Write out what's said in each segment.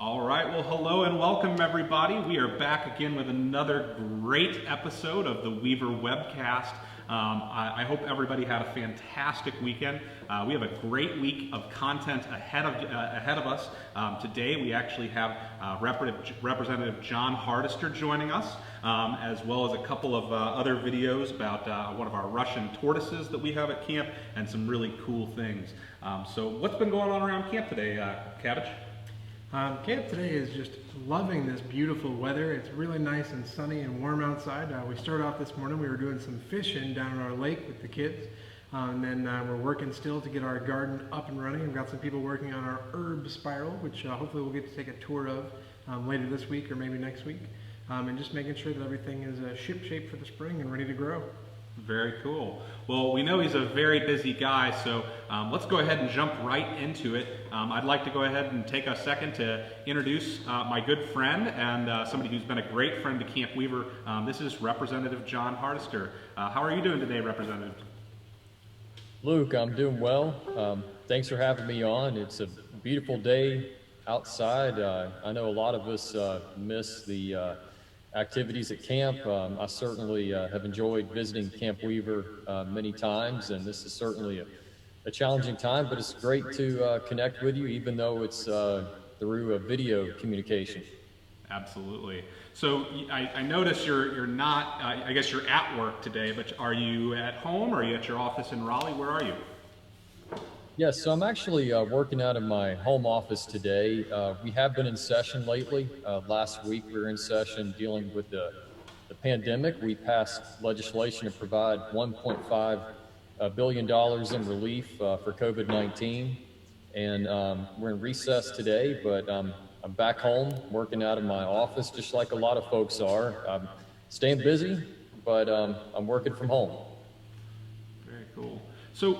All right, well, hello and welcome everybody. We are back again with another great episode of the Weaver Webcast. I hope everybody had a fantastic weekend. We have a great week of content ahead of us. Today we actually have Representative John Hardister joining us, as well as a couple of other videos about one of our Russian tortoises that we have at camp and some really cool things. So what's been going on around camp today, Cabbage? Camp today is just loving this beautiful weather. It's really nice and sunny and warm outside. We started off this morning, we were doing some fishing down at our lake with the kids. And then we're working still to get our garden up and running. We've got some people working on our herb spiral, which hopefully we'll get to take a tour of later this week or maybe next week. And just making sure that everything is ship-shape for the spring and ready to grow. Very cool. Well, we know he's a very busy guy, so let's go ahead and jump right into it. I'd like to go ahead and take a second to introduce my good friend and somebody who's been a great friend to Camp Weaver. This is Representative John Hardister. How are you doing today, Representative? Luke, I'm doing well. Thanks for having me on. It's a beautiful day outside. I know a lot of us miss the activities at camp. I certainly have enjoyed visiting Camp Weaver many times, and this is certainly a challenging time, but it's great to connect with you, even though it's through a video communication. Absolutely. So I notice you're not, I guess you're at work today, but are you at home or are you at your office in Raleigh? Where are you? Yes, so I'm actually working out of my home office today. We have been in session lately. Last week we were in session dealing with the pandemic. We passed legislation to provide $1.5 billion in relief for COVID-19. And we're in recess today, but I'm back home working out of my office just like a lot of folks are. I'm staying busy, but I'm working from home. Very cool. So,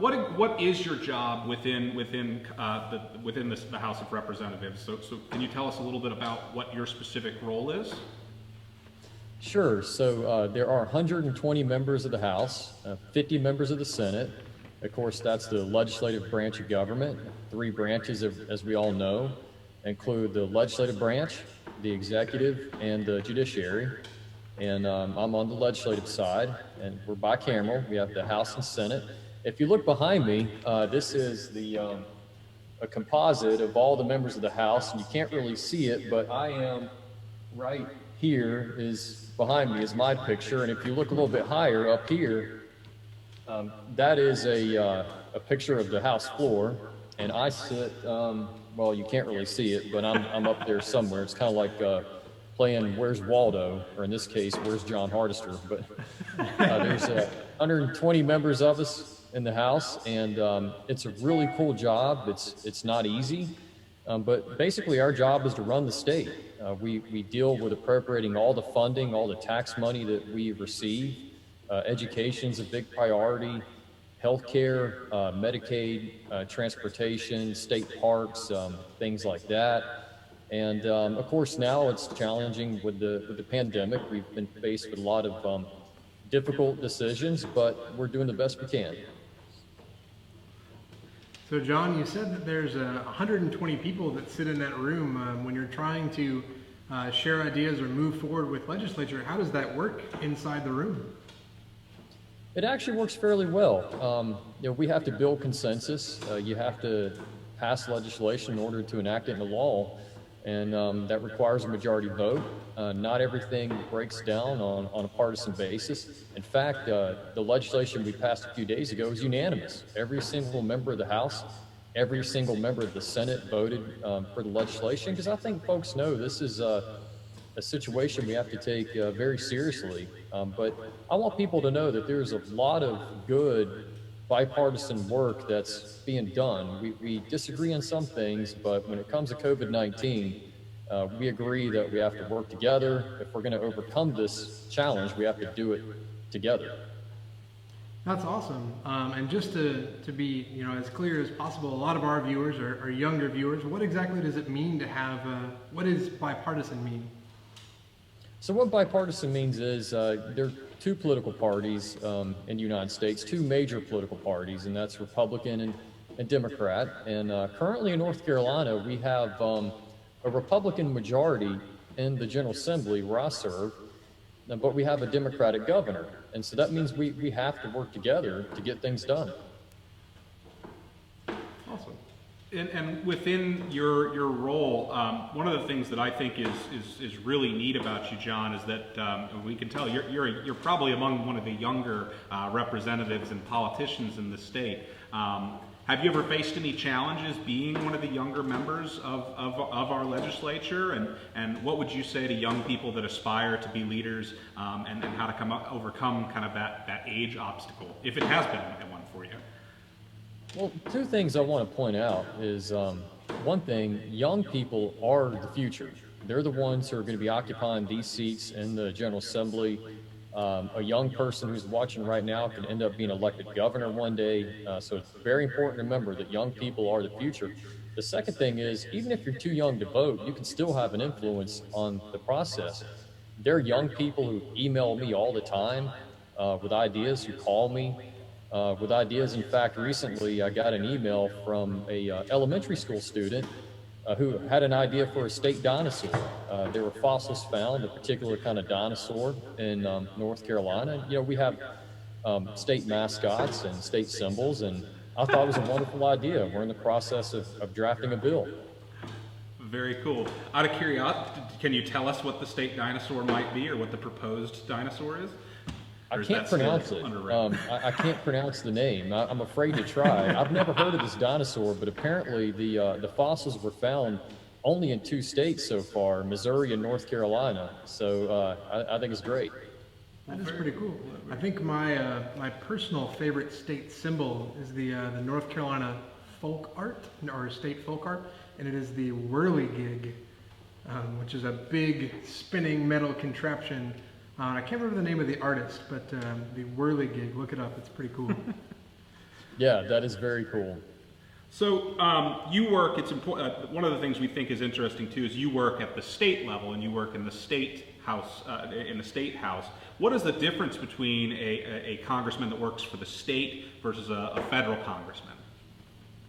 what is your job within the House of Representatives? So, can you tell us a little bit about what your specific role is? Sure. So there are 120 members of the House, 50 members of the Senate. Of course, that's the legislative branch of government. Three branches, as we all know, include the legislative branch, the executive, and the judiciary. And I'm on the legislative side, and we're bicameral. We have the House and Senate. If you look behind me, this is a composite of all the members of the House, and you can't really see it, but I am right here is behind me is my picture, and if you look a little bit higher up here, that is a picture of the House floor, and I sit, well, you can't really see it, but I'm up there somewhere. It's kind of like playing Where's Waldo, or in this case, Where's John Hardister? But there's 120 members of us in the House, and it's a really cool job. It's not easy, but basically our job is to run the state. We deal with appropriating all the funding, all the tax money that we receive. Education's a big priority. Healthcare, Medicaid, transportation, state parks, things like that. And of course, now it's challenging with the pandemic. We've been faced with a lot of difficult decisions, but we're doing the best we can. So John, you said that there's 120 people that sit in that room when you're trying to share ideas or move forward with legislature. How does that work inside the room? It actually works fairly well. We have to build consensus. You have to pass legislation in order to enact it into law. And that requires a majority vote. Not everything breaks down on a partisan basis. In fact, the legislation we passed a few days ago was unanimous. Every single member of the House, every single member of the Senate voted for the legislation, because I think folks know this is a situation we have to take very seriously. But I want people to know that there's a lot of good bipartisan work that's being done. We disagree on some things, but when it comes to COVID-19, we agree that we have to work together. If we're going to overcome this challenge, we have to do it together. That's awesome. And just to be as clear as possible, a lot of our viewers are younger viewers. What exactly does it mean to have, what does bipartisan mean? So what bipartisan means is there are two political parties in the United States, two major political parties, and that's Republican and Democrat. And currently in North Carolina, we have a Republican majority in the General Assembly where I serve, but we have a Democratic governor. And so that means we have to work together to get things done. Awesome. And within your role, one of the things that I think is really neat about you, John, is that we can tell you're probably among one of the younger representatives and politicians in the state. Have you ever faced any challenges being one of the younger members of our legislature? And what would you say to young people that aspire to be leaders, and how to overcome kind of that age obstacle, if it has been one for you? Well, two things I want to point out is, one thing, young people are the future. They're the ones who are going to be occupying these seats in the General Assembly. A young person who's watching right now can end up being elected governor one day. So it's very important to remember that young people are the future. The second thing is, even if you're too young to vote, you can still have an influence on the process. There are young people who email me all the time with ideas, who call me with ideas. In fact, recently I got an email from a elementary school student who had an idea for a state dinosaur. There were fossils found, a particular kind of dinosaur in North Carolina. You know, we have state mascots and state symbols, and I thought it was a wonderful idea. We're in the process of drafting a bill. Very cool. Out of curiosity, can you tell us what the state dinosaur might be, or what the proposed dinosaur is? I can't pronounce it. I can't pronounce the name. I'm afraid to try. I've never heard of this dinosaur, but apparently the fossils were found only in 2 states so far, Missouri and North Carolina. So I think it's great. That is pretty cool. I think my my personal favorite state symbol is the North Carolina folk art, or state folk art, and it is the whirligig, which is a big spinning metal contraption. I can't remember the name of the artist, but the whirligig, look it up, it's pretty cool. Yeah, that is very cool. So you work, it's important, one of the things we think is interesting too is you work at the state level, and you work in the state house, What is the difference between a congressman that works for the state versus a federal congressman?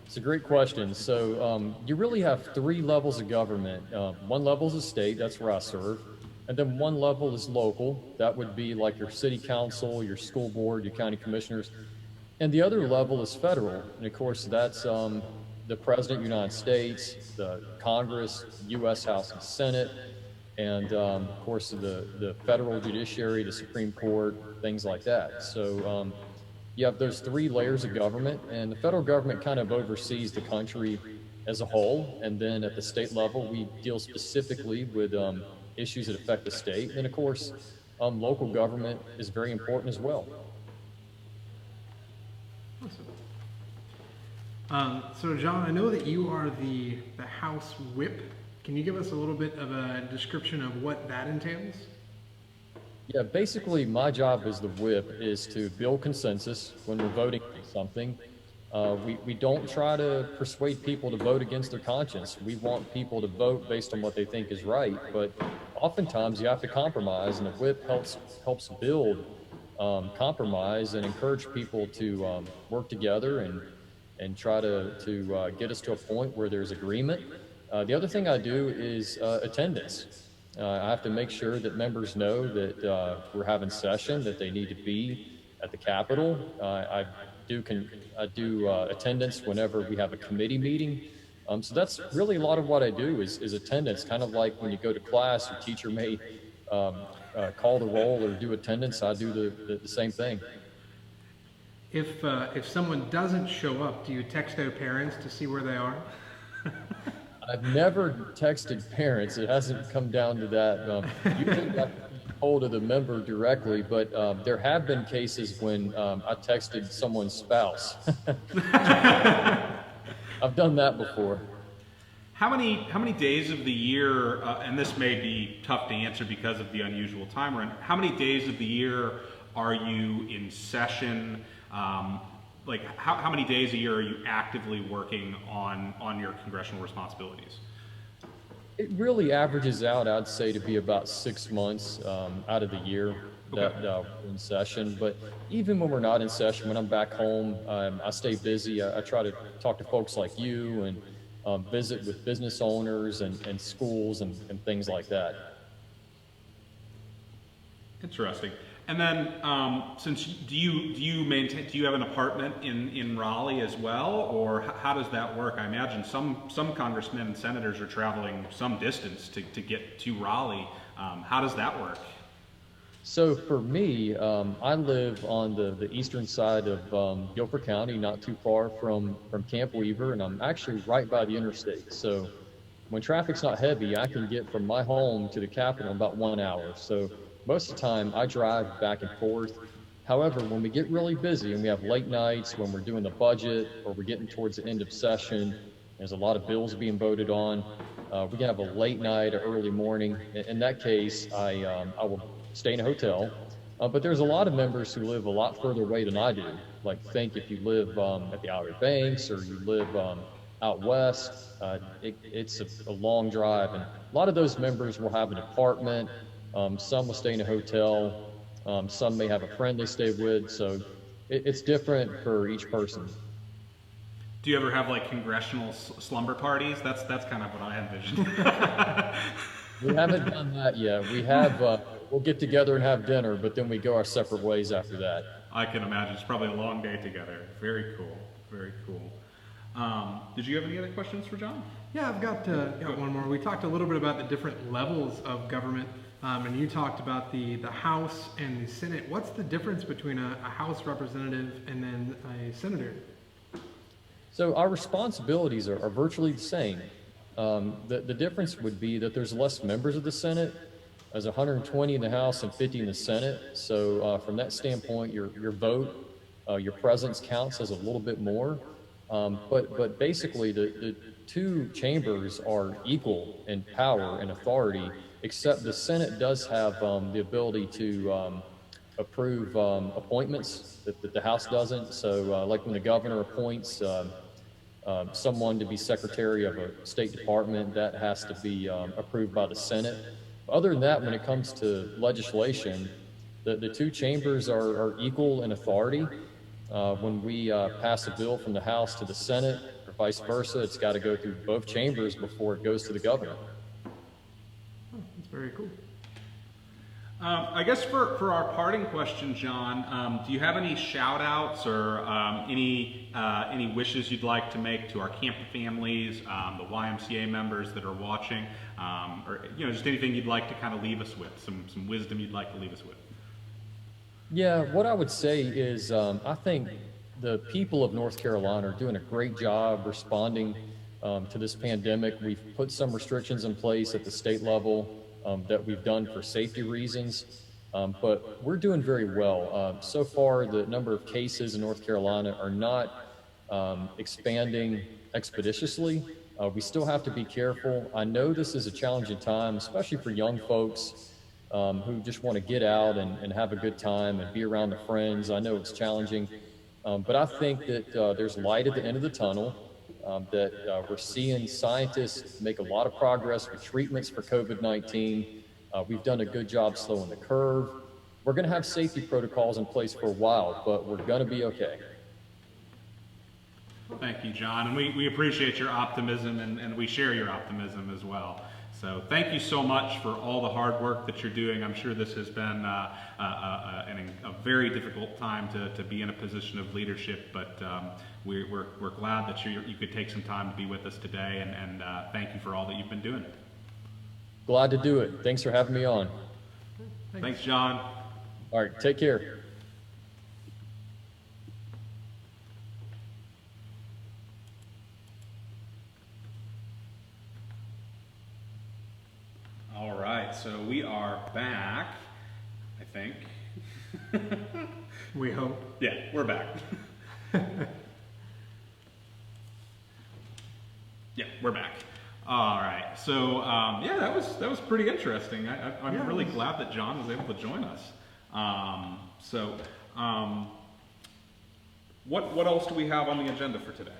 It's a great question. So you really have 3 levels of government. One level is the state, that's where I serve. And then one level is local. That would be like your city council, your school board, your county commissioners. And the other level is federal. And of course, that's the President of the United States, the Congress, U.S. House and Senate, and of course, the federal judiciary, the Supreme Court, things like that. So you have those 3 layers of government, and the federal government kind of oversees the country as a whole. And then at the state level, we deal specifically with issues that affect the state. And of course, local government is very important as well. Awesome. So John, I know that you are the House Whip. Can you give us a little bit of a description of what that entails? Yeah, basically my job as the whip is to build consensus when we're voting on something. We don't try to persuade people to vote against their conscience. We want people to vote based on what they think is right, but oftentimes you have to compromise, and the whip helps build compromise and encourage people to work together and try to get us to a point where there's agreement. The other thing I do is attendance. I have to make sure that members know that we're having session, that they need to be at the Capitol. I do attendance whenever we have a committee meeting. So that's really a lot of what I do is attendance, kind of like when you go to class, your teacher may call the roll or do attendance. I do the same thing. If someone doesn't show up, do you text their parents to see where they are? I've never texted parents. It hasn't come down to that. Usually I get hold of the member directly, but there have been cases when I texted someone's spouse. I've done that before. How many days of the year, and this may be tough to answer because of the unusual time we're in, how many days of the year are you in session? Like how many days a year are you actively working on your congressional responsibilities? It really averages out, I'd say, to be about 6 months out of the year that we're in session. But even when we're not in session, when I'm back home, I stay busy. I try to talk to folks like you visit with business owners and schools and things like that. Interesting. And then, since do you have an apartment in Raleigh as well, or how does that work? I imagine some congressmen and senators are traveling some distance to get to Raleigh. How does that work? So for me, I live on the eastern side of Guilford County, not too far from Camp Weaver, and I'm actually right by the interstate. So when traffic's not heavy, I can get from my home to the Capitol in about 1 hour. So most of the time, I drive back and forth. However, when we get really busy and we have late nights, when we're doing the budget or we're getting towards the end of session, there's a lot of bills being voted on, we can have a late night or early morning. In that case, I will stay in a hotel. But there's a lot of members who live a lot further away than I do. Like, think if you live at the Outer Banks or you live out west, it's a long drive. And a lot of those members will have an apartment. Some will stay in a hotel. Some may have a friend they stay with. So it's different for each person. Do you ever have like congressional slumber parties? That's kind of what I envisioned. We haven't done that yet. We have, we'll get together and have dinner, but then we go our separate ways after that. I can imagine. It's probably a long day together. Very cool. Very cool. Did you have any other questions for John? Yeah, I've got one more. We talked a little bit about the different levels of government, and you talked about the House and the Senate. What's the difference between a House representative and then a senator? So our responsibilities are virtually the same. The difference would be that there's less members of the Senate. There's 120 in the House and 50 in the Senate. So from that standpoint, your vote, your presence counts as a little bit more. But basically, the two chambers are equal in power and authority, except the Senate does have the ability to approve appointments that the House doesn't. So like when the governor appoints someone to be secretary of a State Department, that has to be approved by the Senate. Other than that, when it comes to legislation, the two chambers are equal in authority. When we pass a bill from the House to the Senate, or vice versa, it's got to go through both chambers before it goes to the governor. Oh, that's very cool. I guess for our parting question, John, do you have any shout outs or any wishes you'd like to make to our camp families, the YMCA members that are watching, or just anything you'd like to kind of leave us with, some wisdom you'd like to leave us with? Yeah, what I would say is I think the people of North Carolina are doing a great job responding to this pandemic. We've put some restrictions in place at the state level that we've done for safety reasons, but we're doing very well. So far, the number of cases in North Carolina are not expanding expeditiously. We still have to be careful. I know this is a challenging time, especially for young folks who just want to get out and have a good time and be around their friends. I know it's challenging, but I think that there's light at the end of the tunnel, that we're seeing scientists make a lot of progress with treatments for COVID-19. We've done a good job slowing the curve. We're going to have safety protocols in place for a while, but we're going to be okay. Thank you, John. And we appreciate your optimism, and we share your optimism as well. So thank you so much for all the hard work that you're doing. I'm sure this has been a very difficult time to be in a position of leadership, but we're glad that you could take some time to be with us today, and thank you for all that you've been doing. Glad to do it. Thanks for having me on. Thanks, John. All right, take care. All right, so we are back, I think. We hope. Yeah, we're back. Yeah, we're back. All right, so yeah, that was pretty interesting. I'm really glad that John was able to join us. What else do we have on the agenda for today?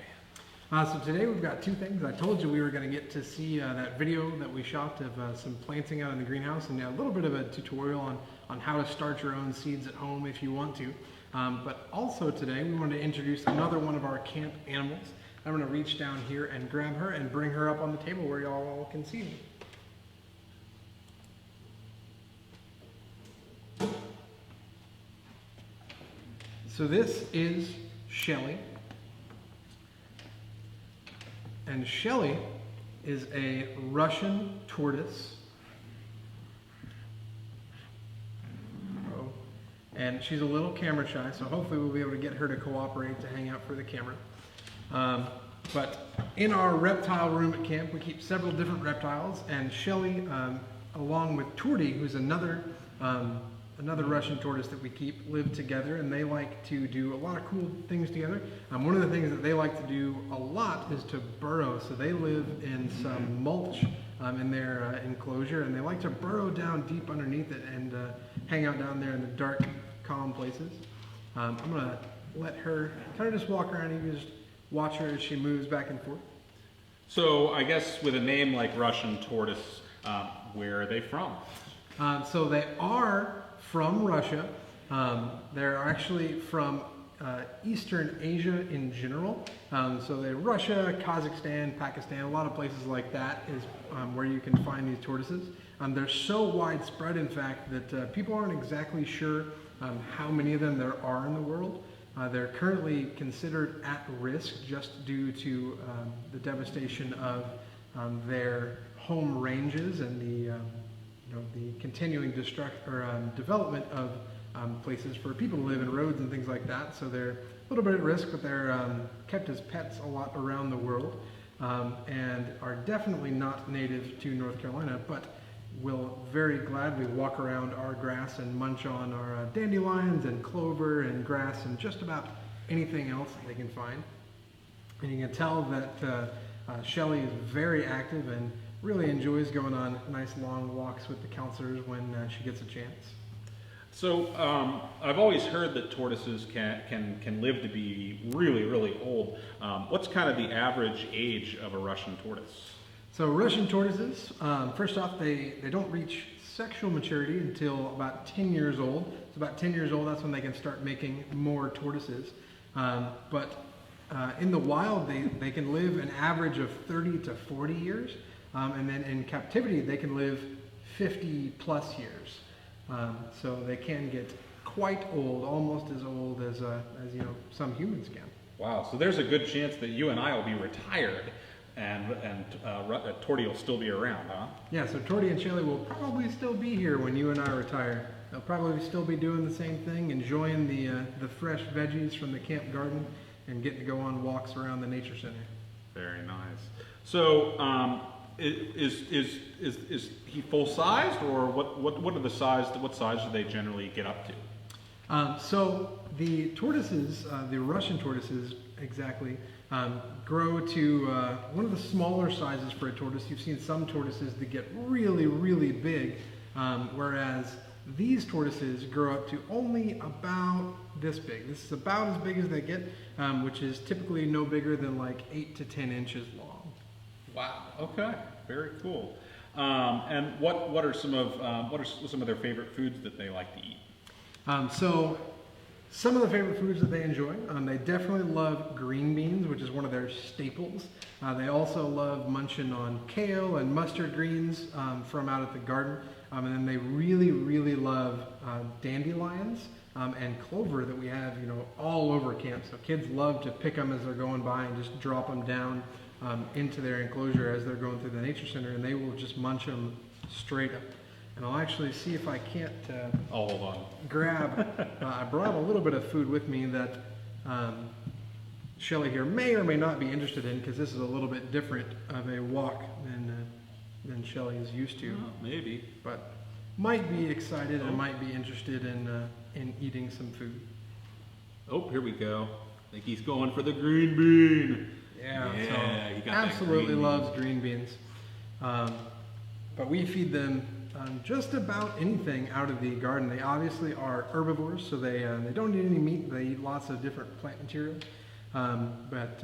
So today we've got two things. I told you we were going to get to see that video that we shot of some planting out in the greenhouse, and a little bit of a tutorial on how to start your own seeds at home if you want to. But also today we wanted to introduce another one of our camp animals. I'm going to reach down here and grab her and bring her up on the table where y'all all can see me. So this is Shelly. And Shelly is a Russian tortoise. And she's a little camera shy, so hopefully we'll be able to get her to cooperate to hang out for the camera. But in our reptile room at camp, we keep several different reptiles, and Shelly, along with Torty, who's another Russian tortoise that we keep, live together, and they like to do a lot of cool things together. One of the things that they like to do a lot is to burrow, so they live in some mulch in their enclosure, and they like to burrow down deep underneath it and hang out down there in the dark, calm places. I'm going to let her kind of just walk around and you just watch her as she moves back and forth. So I guess with a name like Russian tortoise, where are they from? So they are from Russia. They're actually from Eastern Asia in general. So they're Russia, Kazakhstan, Pakistan, a lot of places like that is where you can find these tortoises. They're so widespread, in fact, that people aren't exactly sure how many of them there are in the world. They're currently considered at risk just due to the devastation of their home ranges and the continuing development of places for people to live in, roads and things like that. So they're a little bit at risk, but they're kept as pets a lot around the world, and are definitely not native to North Carolina, but will very gladly walk around our grass and munch on our dandelions and clover and grass and just about anything else that they can find. And you can tell that Shelly is very active and really enjoys going on nice long walks with the counselors when she gets a chance. So I've always heard that tortoises can live to be really, really old. What's kind of the average age of a Russian tortoise? So Russian tortoises, first off, they don't reach sexual maturity until about 10 years old. So about 10 years old, that's when they can start making more tortoises. But in the wild, they can live an average of 30 to 40 years. And then in captivity, they can live 50 plus years. So they can get quite old, almost as old as some humans can. Wow, so there's a good chance that you and I will be retired and Torty will still be around, huh? Yeah, so Torty and Shelly will probably still be here when you and I retire. They'll probably still be doing the same thing, enjoying the fresh veggies from the camp garden and getting to go on walks around the nature center. Very nice. So is he full sized, or what are the size? What size do they generally get up to? So the tortoises, the Russian tortoises exactly, grow to one of the smaller sizes for a tortoise. You've seen some tortoises that get really, really big, whereas these tortoises grow up to only about this big. This is about as big as they get, which is typically no bigger than like 8 to 10 inches long. Wow. Okay. Very cool. And what are some of their favorite foods that they like to eat? So some of the favorite foods that they enjoy, they definitely love green beans, which is one of their staples. They also love munching on kale and mustard greens from out at the garden. And then they really, really love dandelions and clover that we have, all over camp. So kids love to pick them as they're going by and just drop them down into their enclosure as they're going through the nature center, and they will just munch them straight up. And I'll actually see if I can't hold on. grab, I brought a little bit of food with me that Shelly here may or may not be interested in, because this is a little bit different of a walk than Shelly is used to. Oh, maybe. But might be excited and might be interested in eating some food. Oh, here we go. I think he's going for the green bean. Yeah, he so got absolutely green loves green beans. But we feed them just about anything out of the garden. They obviously are herbivores, so they don't eat any meat. They eat lots of different plant material. But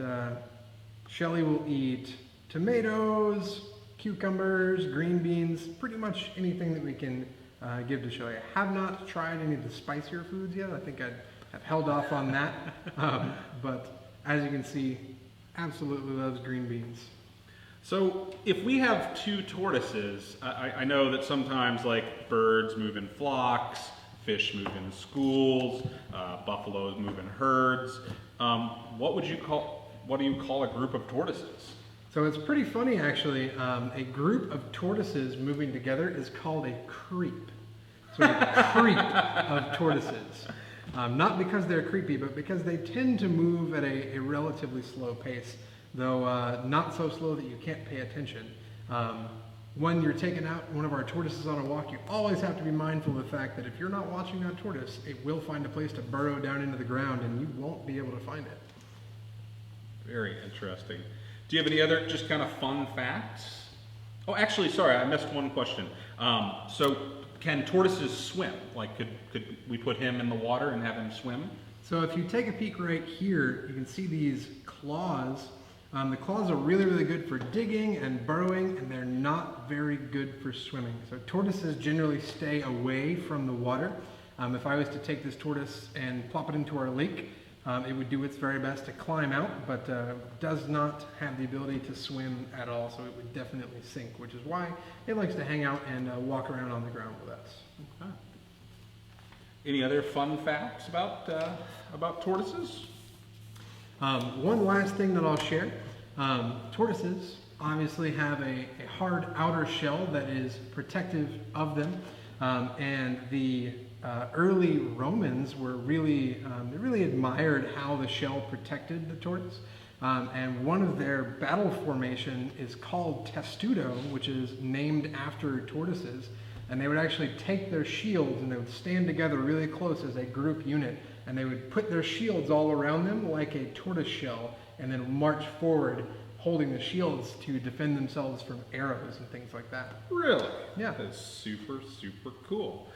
Shelly will eat tomatoes, cucumbers, green beans, pretty much anything that we can give to Shelly. I have not tried any of the spicier foods yet. I think I've held off on that. But as you can see, Absolutely loves green beans. So if we have two tortoises, I know that sometimes like birds move in flocks, fish move in schools, buffaloes move in herds. What do you call a group of tortoises? So it's pretty funny actually. A group of tortoises moving together is called a creep. So a creep of tortoises. Not because they're creepy, but because they tend to move at a relatively slow pace, though not so slow that you can't pay attention. When you're taking out one of our tortoises on a walk, you always have to be mindful of the fact that if you're not watching that tortoise, it will find a place to burrow down into the ground and you won't be able to find it. Very interesting. Do you have any other just kind of fun facts? Oh, actually, sorry, I missed one question. So can tortoises swim? Like, could we put him in the water and have him swim? So if you take a peek right here, you can see these claws. The claws are really, really good for digging and burrowing, and they're not very good for swimming. So tortoises generally stay away from the water. If I was to take this tortoise and plop it into our lake, it would do its very best to climb out, but does not have the ability to swim at all, so it would definitely sink, which is why it likes to hang out and walk around on the ground with us. Okay. Any other fun facts about tortoises? One last thing that I'll share. Tortoises obviously have a hard outer shell that is protective of them, and the early Romans were really admired how the shell protected the tortoise. And one of their battle formation is called testudo, which is named after tortoises. And they would actually take their shields and they would stand together really close as a group unit. And they would put their shields all around them like a tortoise shell and then march forward holding the shields to defend themselves from arrows and things like that. Really? Yeah. That's super, super cool.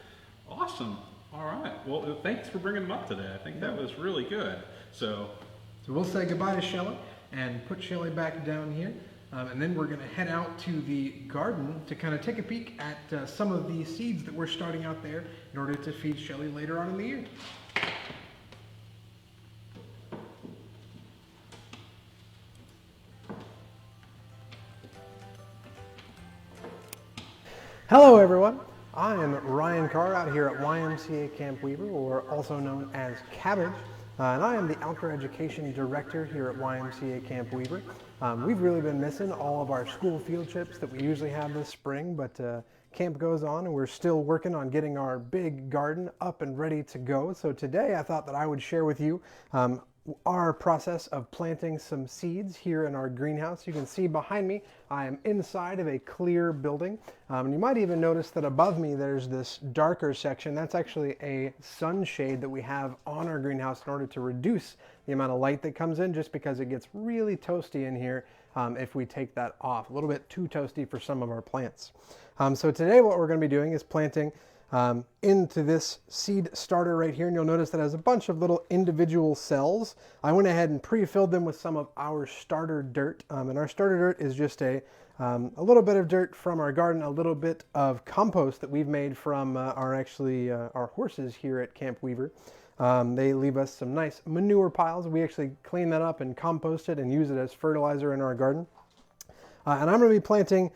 Awesome. All right. Well, thanks for bringing them up today. I think that was really good. So we'll say goodbye to Shelly and put Shelly back down here. And then we're going to head out to the garden to kind of take a peek at some of the seeds that we're starting out there in order to feed Shelly later on in the year. Hello everyone, I am Ryan Carr out here at YMCA Camp Weaver, or also known as Cabbage, and I am the Outdoor Education Director here at YMCA Camp Weaver. We've really been missing all of our school field trips that we usually have this spring, but camp goes on and we're still working on getting our big garden up and ready to go. So today I thought that I would share with you our process of planting some seeds here in our greenhouse. You can see behind me I am inside of a clear building, and you might even notice that above me there's this darker section. That's actually a sunshade that we have on our greenhouse in order to reduce the amount of light that comes in, just because it gets really toasty in here if we take that off. A little bit too toasty for some of our plants. So today what we're going to be doing is planting into this seed starter right here, and you'll notice that it has a bunch of little individual cells. I went ahead and pre-filled them with some of our starter dirt, and our starter dirt is just a little bit of dirt from our garden, a little bit of compost that we've made from our horses here at Camp Weaver. They leave us some nice manure piles. We actually clean that up and compost it and use it as fertilizer in our garden. And I'm going to be planting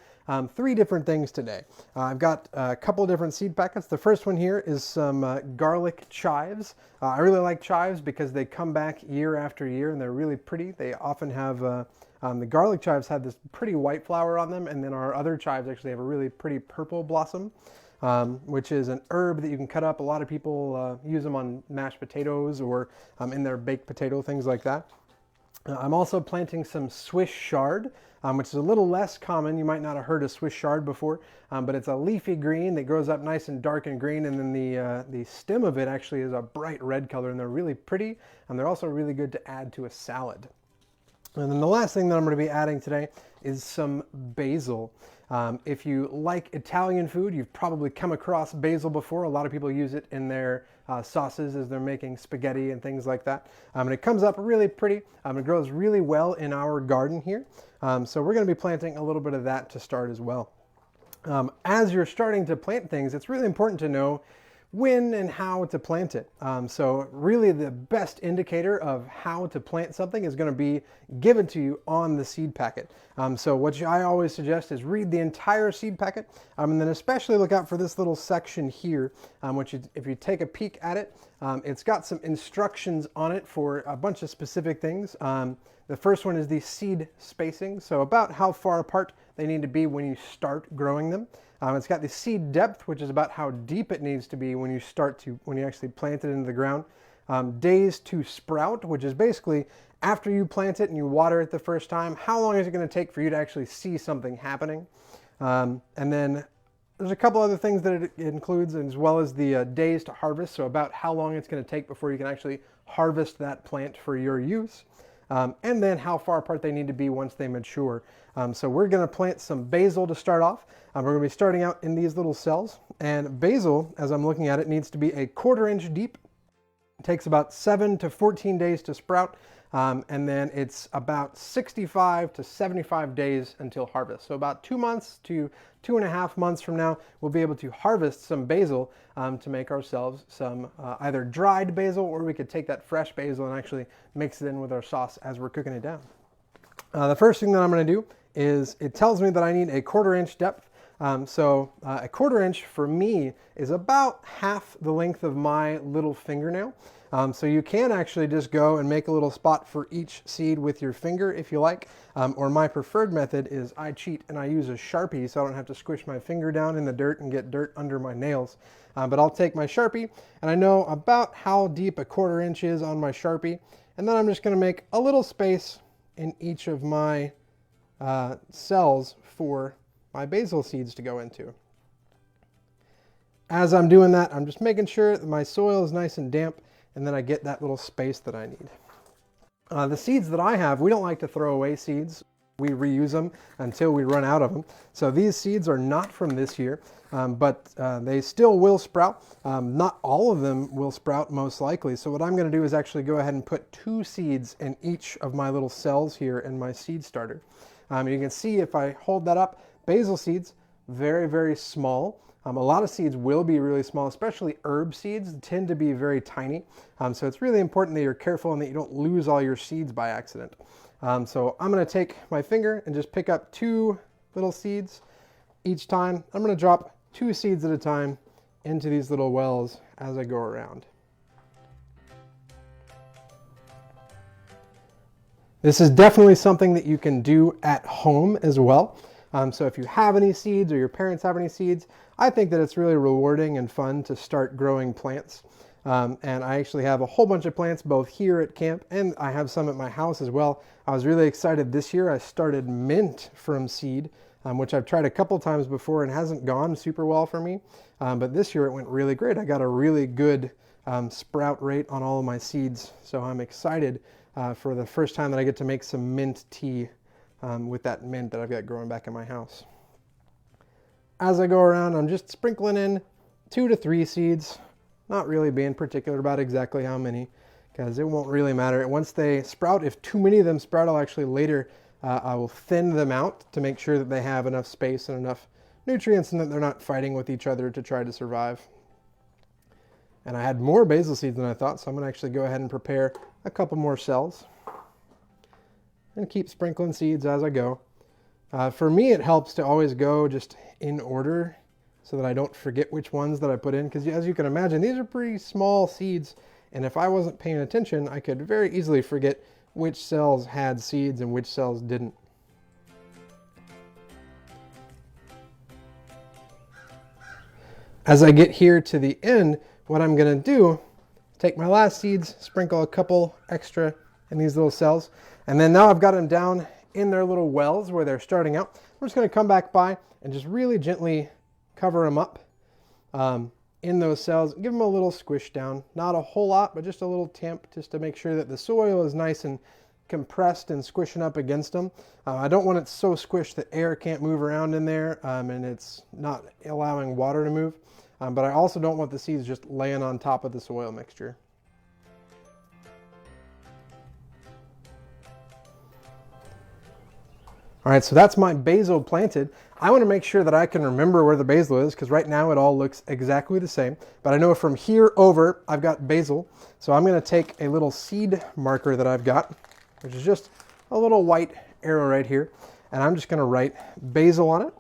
3 different things today. I've got a couple of different seed packets. The first one here is some garlic chives. I really like chives because they come back year after year and they're really pretty. They often have, the garlic chives have this pretty white flower on them, and then our other chives actually have a really pretty purple blossom, which is an herb that you can cut up. A lot of people use them on mashed potatoes or in their baked potato, things like that. I'm also planting some Swiss chard, which is a little less common. You might not have heard of Swiss chard before, but it's a leafy green that grows up nice and dark and green, and then the stem of it actually is a bright red color, and they're really pretty, and they're also really good to add to a salad. And then the last thing that I'm going to be adding today is some basil. If you like Italian food, you've probably come across basil before. A lot of people use it in their sauces as they're making spaghetti and things like that. And it comes up really pretty. It grows really well in our garden here. So we're going to be planting a little bit of that to start as well. As you're starting to plant things, it's really important to know when and how to plant it. So really the best indicator of how to plant something is going to be given to you on the seed packet. So what I always suggest is read the entire seed packet, and then especially look out for this little section here, which if you take a peek at it, it's got some instructions on it for a bunch of specific things. The first one is the seed spacing, so about how far apart they need to be when you start growing them. It's got the seed depth, which is about how deep it needs to be when you actually plant it into the ground. Days to sprout, which is basically after you plant it and you water it the first time, how long is it going to take for you to actually see something happening? And then there's a couple other things that it includes, as well as the days to harvest, so about how long it's going to take before you can actually harvest that plant for your use. And then how far apart they need to be once they mature. So we're going to plant some basil to start off. We're going to be starting out in these little cells. And basil, as I'm looking at it, needs to be a 1/4 inch deep. It takes about 7 to 14 days to sprout. And then it's about 65 to 75 days until harvest. So about 2 months to 2.5 months from now, we'll be able to harvest some basil to make ourselves some either dried basil, or we could take that fresh basil and actually mix it in with our sauce as we're cooking it down. The first thing that I'm going to do is, it tells me that I need a 1/4 inch depth. So a 1/4 inch for me is about half the length of my little fingernail. So you can actually just go and make a little spot for each seed with your finger if you like. Or my preferred method is I cheat and I use a Sharpie so I don't have to squish my finger down in the dirt and get dirt under my nails. But I'll take my Sharpie, and I know about how deep a 1/4 inch is on my Sharpie. And then I'm just going to make a little space in each of my cells for my basil seeds to go into. As I'm doing that, I'm just making sure that my soil is nice and damp, and then I get that little space that I need. The seeds that I have, we don't like to throw away seeds. We reuse them until we run out of them. So these seeds are not from this year, but they still will sprout. Not all of them will sprout, most likely. So what I'm going to do is actually go ahead and put 2 seeds in each of my little cells here in my seed starter. You can see if I hold that up, basil seeds, very, very small. A lot of seeds will be really small, especially herb seeds tend to be very tiny. So it's really important that you're careful and that you don't lose all your seeds by accident. So I'm going to take my finger and just pick up 2 little seeds each time. I'm going to drop 2 seeds at a time into these little wells as I go around. This is definitely something that you can do at home as well. So if you have any seeds or your parents have any seeds, I think that it's really rewarding and fun to start growing plants. And I actually have a whole bunch of plants both here at camp, and I have some at my house as well. I was really excited this year. I started mint from seed, which I've tried a couple times before and hasn't gone super well for me. But this year it went really great. I got a really good sprout rate on all of my seeds. So I'm excited for the first time that I get to make some mint tea with that mint that I've got growing back in my house. As I go around, I'm just sprinkling in 2 to 3 seeds, not really being particular about exactly how many, because it won't really matter. Once they sprout, if too many of them sprout, I'll actually later, I will thin them out to make sure that they have enough space and enough nutrients and that they're not fighting with each other to try to survive. And I had more basil seeds than I thought, so I'm going to actually go ahead and prepare a couple more cells and keep sprinkling seeds as I go. For me, it helps to always go just in order so that I don't forget which ones that I put in, because as you can imagine, these are pretty small seeds, and if I wasn't paying attention, I could very easily forget which cells had seeds and which cells didn't. As I get here to the end, what I'm going to do, take my last seeds, sprinkle a couple extra in these little cells, and then now I've got them down in their little wells where they're starting out. I'm just going to come back by and just really gently cover them up in those cells. Give them a little squish down. Not a whole lot, but just a little tamp just to make sure that the soil is nice and compressed and squishing up against them. I don't want it so squished that air can't move around in there and it's not allowing water to move. But I also don't want the seeds just laying on top of the soil mixture. All right, so that's my basil planted. I want to make sure that I can remember where the basil is because right now it all looks exactly the same. But I know from here over, I've got basil. So I'm going to take a little seed marker that I've got, which is just a little white arrow right here. And I'm just going to write basil on it.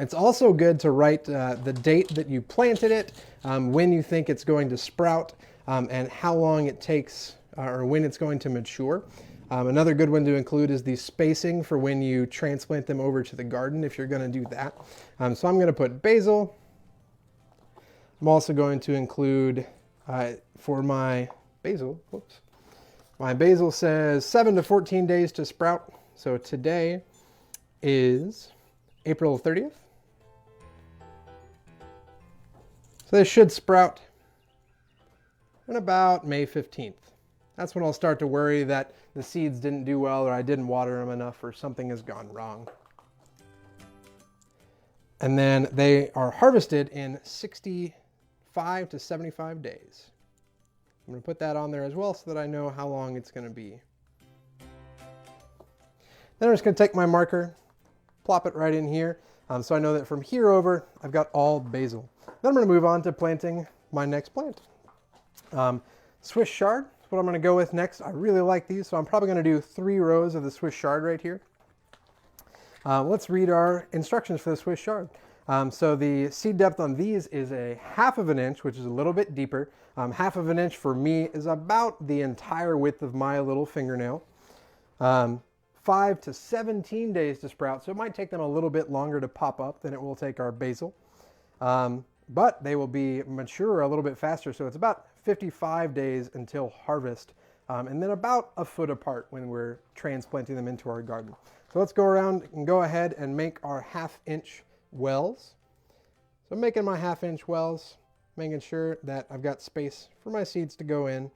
It's also good to write the date that you planted it, when you think it's going to sprout, and how long it takes or when it's going to mature. Another good one to include is the spacing for when you transplant them over to the garden if you're going to do that. So I'm going to put basil. I'm also going to include for my basil, whoops. My basil says 7 to 14 days to sprout. So today is April 30th. So this should sprout in about May 15th. That's when I'll start to worry that the seeds didn't do well or I didn't water them enough or something has gone wrong. And then they are harvested in 65 to 75 days. I'm going to put that on there as well so that I know how long it's going to be. Then I'm just going to take my marker, plop it right in here, so I know that from here over I've got all basil. Then I'm going to move on to planting my next plant. Swiss chard is what I'm going to go with next. I really like these, so I'm probably going to do 3 rows of the Swiss chard right here. Let's read our instructions for the Swiss chard. So the seed depth on these is a 1/2 inch, which is a little bit deeper. 1/2 inch for me is about the entire width of my little fingernail. 5 to 17 days to sprout, so it might take them a little bit longer to pop up than it will take our basil. But they will be mature a little bit faster, so it's about 55 days until harvest, and then about a foot apart when we're transplanting them into our garden. So let's go around and go ahead and make our 1/2 inch wells. So I'm making my 1/2 inch wells, making sure that I've got space for my seeds to go in.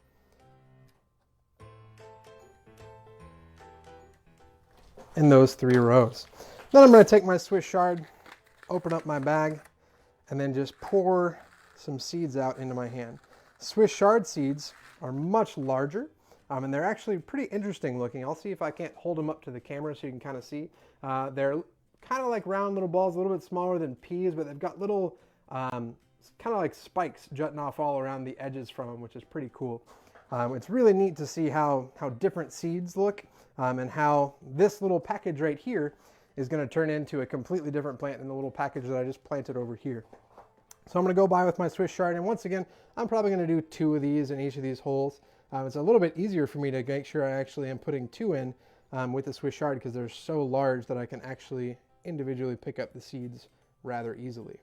In those 3 rows. Then I'm going to take my Swiss chard, open up my bag, and then just pour some seeds out into my hand. Swiss chard seeds are much larger, and they're actually pretty interesting looking. I'll see if I can't hold them up to the camera so you can kind of see. They're kind of like round little balls, a little bit smaller than peas, but they've got little kind of like spikes jutting off all around the edges from them, which is pretty cool. It's really neat to see how different seeds look, and how this little package right here is going to turn into a completely different plant than the little package that I just planted over here. So I'm going to go by with my Swiss chard, and once again, I'm probably going to do 2 of these in each of these holes. It's a little bit easier for me to make sure I actually am putting 2 in with the Swiss chard because they're so large that I can actually individually pick up the seeds rather easily.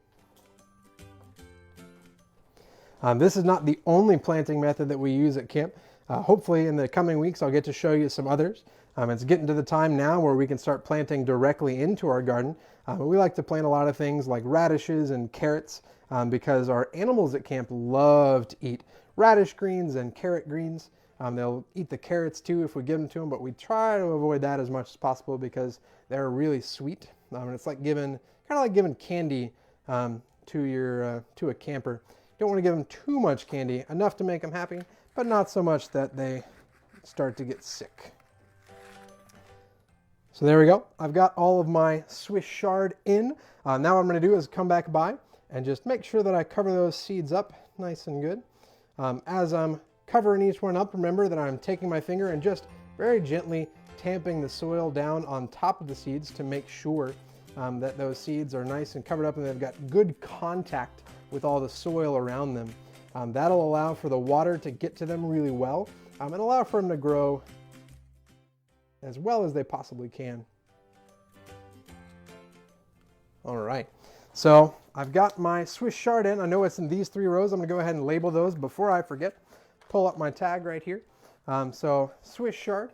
This is not the only planting method that we use at camp. Hopefully in the coming weeks I'll get to show you some others. It's getting to the time now where we can start planting directly into our garden. We like to plant a lot of things like radishes and carrots because our animals at camp love to eat radish greens and carrot greens. They'll eat the carrots too if we give them to them, but we try to avoid that as much as possible because they're really sweet. And it's like kind of like giving candy to a camper. You don't want to give them too much candy, enough to make them happy, but not so much that they start to get sick. So there we go. I've got all of my Swiss chard in. Now what I'm going to do is come back by and just make sure that I cover those seeds up nice and good. As I'm covering each one up, remember that I'm taking my finger and just very gently tamping the soil down on top of the seeds to make sure that those seeds are nice and covered up and they've got good contact with all the soil around them. That'll allow for the water to get to them really well and allow for them to grow as well as they possibly can. All right, so I've got my Swiss chard in. I know it's in these 3 rows. I'm going to go ahead and label those before I forget. Pull up my tag right here. So Swiss chard.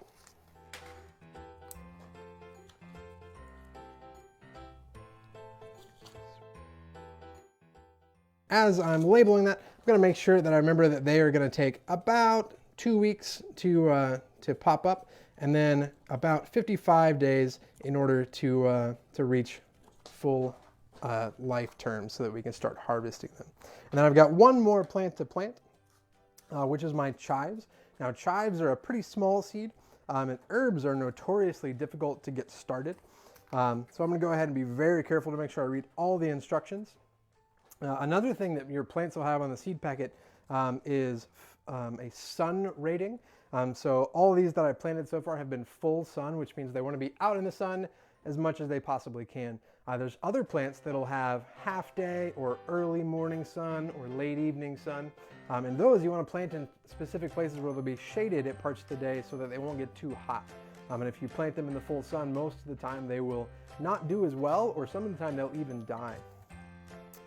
As I'm labeling that, I'm going to make sure that I remember that they are going to take about 2 weeks to pop up, and then about 55 days in order to reach full life term so that we can start harvesting them. And then I've got one more plant to plant, which is my chives. Now chives are a pretty small seed. and herbs are notoriously difficult to get started. So I'm going to go ahead and be very careful to make sure I read all the instructions. Another thing that your plants will have on the seed packet is a sun rating. So all of these that I planted so far have been full sun, which means they want to be out in the sun as much as they possibly can. There's other plants that'll have half day or early morning sun or late evening sun. And those you want to plant in specific places where they'll be shaded at parts of the day so that they won't get too hot. And if you plant them in the full sun, most of the time they will not do as well, or some of the time they'll even die.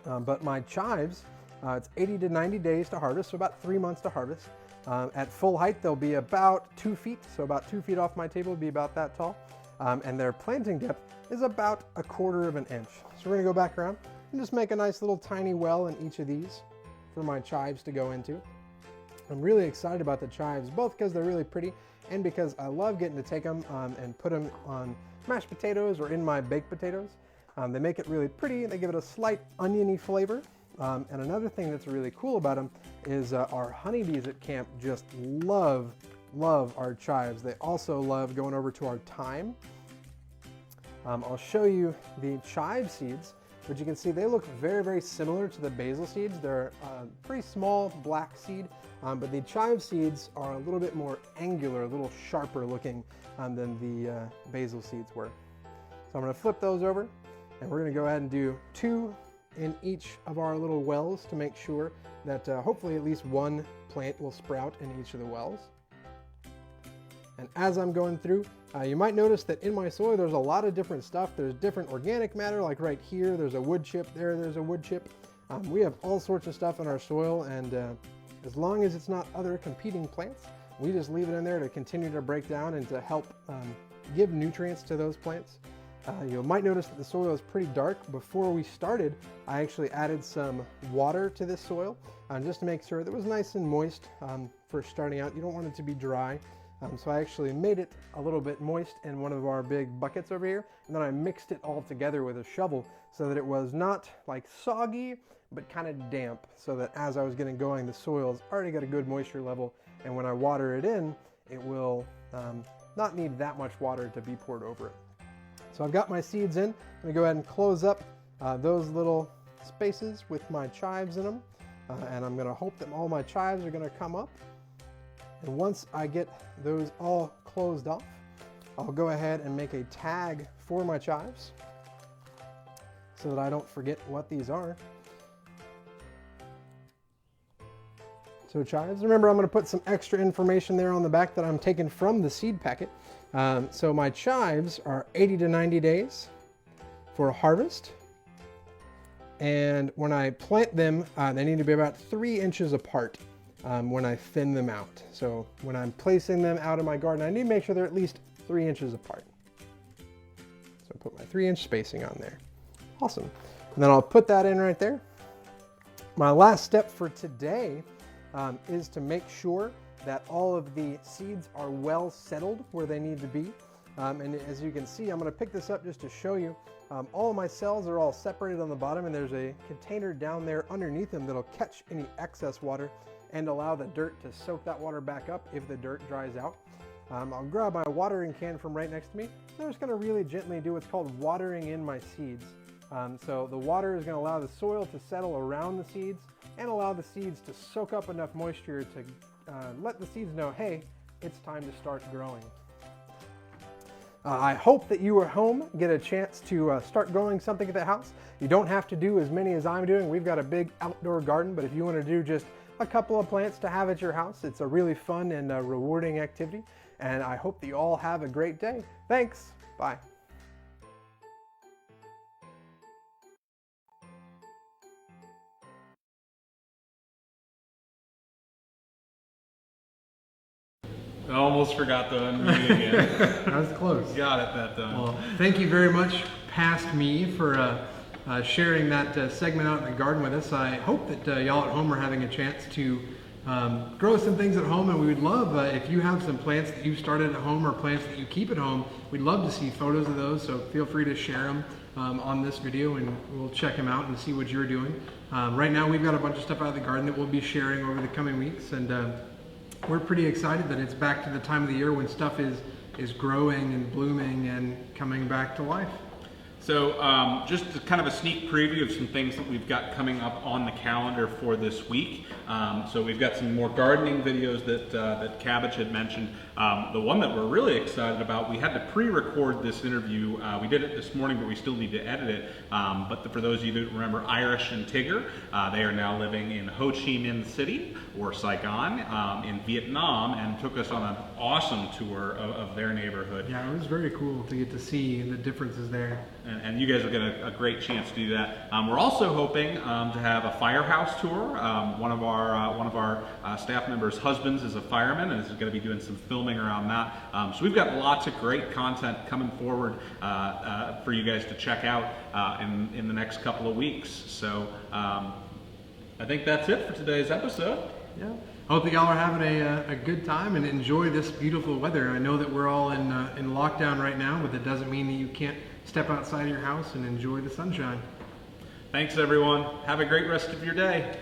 But my chives, it's 80 to 90 days to harvest, so about 3 months to harvest. At full height, they'll be about 2 feet, so about 2 feet off my table would be about that tall. And their planting depth is about 1/4 of an inch. So we're gonna go back around and just make a nice little tiny well in each of these for my chives to go into. I'm really excited about the chives, both because they're really pretty and because I love getting to take them and put them on mashed potatoes or in my baked potatoes. They make it really pretty, they give it a slight oniony flavor. And another thing that's really cool about them is our honeybees at camp just love our chives. They also love going over to our thyme. I'll show you the chive seeds, which you can see they look very, very similar to the basil seeds. They're pretty small black seed, but the chive seeds are a little bit more angular, a little sharper looking than the basil seeds were. So I'm going to flip those over, and we're going to go ahead and do 2 in each of our little wells to make sure that hopefully at least one plant will sprout in each of the wells. And as I'm going through, you might notice that in my soil there's a lot of different stuff. There's different organic matter, like right here there's a wood chip, there's a wood chip. We have all sorts of stuff in our soil, and as long as it's not other competing plants, we just leave it in there to continue to break down and to help give nutrients to those plants. You might notice that the soil is pretty dark. Before we started, I actually added some water to this soil just to make sure that it was nice and moist for starting out. You don't want it to be dry. So I actually made it a little bit moist in one of our big buckets over here, and then I mixed it all together with a shovel so that it was not like soggy, but kind of damp, so that as I was getting going, the soil's already got a good moisture level, and when I water it in, it will not need that much water to be poured over it. So I've got my seeds in. I'm going to go ahead and close up those little spaces with my chives in them, and I'm going to hope that all my chives are going to come up. And once I get those all closed off, I'll go ahead and make a tag for my chives so that I don't forget what these are. So chives, remember I'm going to put some extra information there on the back that I'm taking from the seed packet. So my chives are 80 to 90 days for harvest. And when I plant them, they need to be about 3 inches apart. When I thin them out. So when I'm placing them out in my garden, I need to make sure they're at least 3 inches apart. So I put my 3-inch spacing on there. Awesome. And then I'll put that in right there. My last step for today is to make sure that all of the seeds are well settled where they need to be. And as you can see, I'm going to pick this up just to show you. All of my cells are all separated on the bottom, and there's a container down there underneath them that'll catch any excess water and allow the dirt to soak that water back up if the dirt dries out. I'll grab my watering can from right next to me. I'm just going to really gently do what's called watering in my seeds. So the water is going to allow the soil to settle around the seeds and allow the seeds to soak up enough moisture to let the seeds know, hey, it's time to start growing. I hope that you at home get a chance to start growing something at the house. You don't have to do as many as I'm doing. We've got a big outdoor garden, but if you want to do just a couple of plants to have at your house, it's a really fun and rewarding activity. And I hope that you all have a great day. Thanks. Bye. I almost forgot to unmute again. That was close. Got it that time. Well, thank you very much, past me, for sharing that segment out in the garden with us. I hope that y'all at home are having a chance to grow some things at home, and we would love if you have some plants that you started at home or plants that you keep at home. We'd love to see photos of those, so feel free to share them on this video, and we'll check them out and see what you're doing. Right now we've got a bunch of stuff out of the garden that we'll be sharing over the coming weeks, and We're pretty excited that it's back to the time of the year when stuff is growing and blooming and coming back to life. So just kind of a sneak preview of some things that we've got coming up on the calendar for this week. So we've got some more gardening videos that Cabbage had mentioned. The one that we're really excited about, we had to pre-record this interview. We did it this morning, but we still need to edit it. But for those of you who remember Irish and Tigger, they are now living in Ho Chi Minh City, or Saigon, in Vietnam, and took us on an awesome tour of their neighborhood. Yeah, it was very cool to get to see the differences there. And you guys will get a great chance to do that. We're also hoping to have a firehouse tour. One of our staff members' husbands is a fireman and is going to be doing some filming around that. So we've got lots of great content coming forward for you guys to check out in the next couple of weeks. So I think that's it for today's episode. Yeah. Hope that y'all are having a good time and enjoy this beautiful weather. I know that we're all in lockdown right now, but that doesn't mean that you can't step outside of your house and enjoy the sunshine. Thanks, everyone. Have a great rest of your day.